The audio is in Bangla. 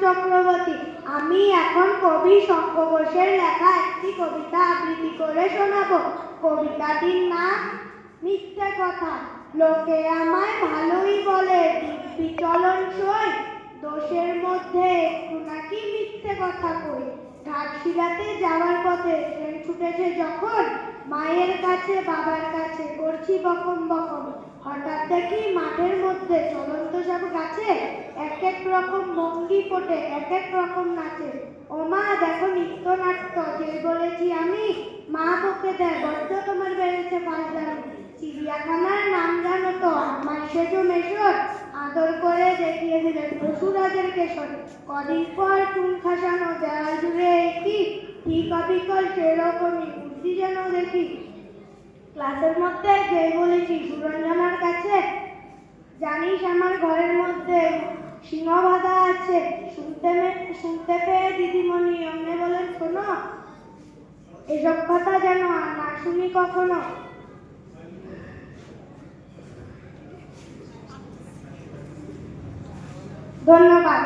চক্রবর্তী। আমি এখন কবি শঙ্খ ঘোষের লেখা একটি কবিতা আবৃত্তি করে শোনাবো। কবিতাটির নাম মিথ্যে কথা। লোকে আমায় ভালোই বলে, বিচলন সই, দোষের মধ্যে একটু নাকি মিথ্যে কথা কই। ঘাটশিলাতে যাওয়ার পথে ট্রেন ছুটেছে যখন, মায়ের কাছে বাবার কাছে করছি বকম বকম। হঠাৎ দেখি মাঠের মধ্যে চলন্ত সব গাছে এক এক রকম ভঙ্গি ফোটে, এক এক রকম নাচে। ও মা দেখো নৃত্যনাট্য, যে বলেছি আমি, মা বকে দেয় বড্ড তোমার বেড়েছে ফাজলামি। চিড়িয়াখানার নাম জানো তো, আমার সেজো মেশর, আদর করে দেখিয়ে দিলেন পশুরাজের কেশর। কদিন পর চুন খাসানো দেওয়াল জুড়ে একই, ঠিক অবিকল সেরকমই বুদ্ধি যেন দেখি। ক্লাসের মধ্যে যে বলেছি সুরঞ্জনার কাছে, জানিস আমার ঘরের মধ্যে সিংহ বাঁধা আছে। শুনতে পেয়ে দিদিমণি অমনে বলেন, শোনো, এসব কথা যেন না শুনি কখনো। ধন্যবাদ।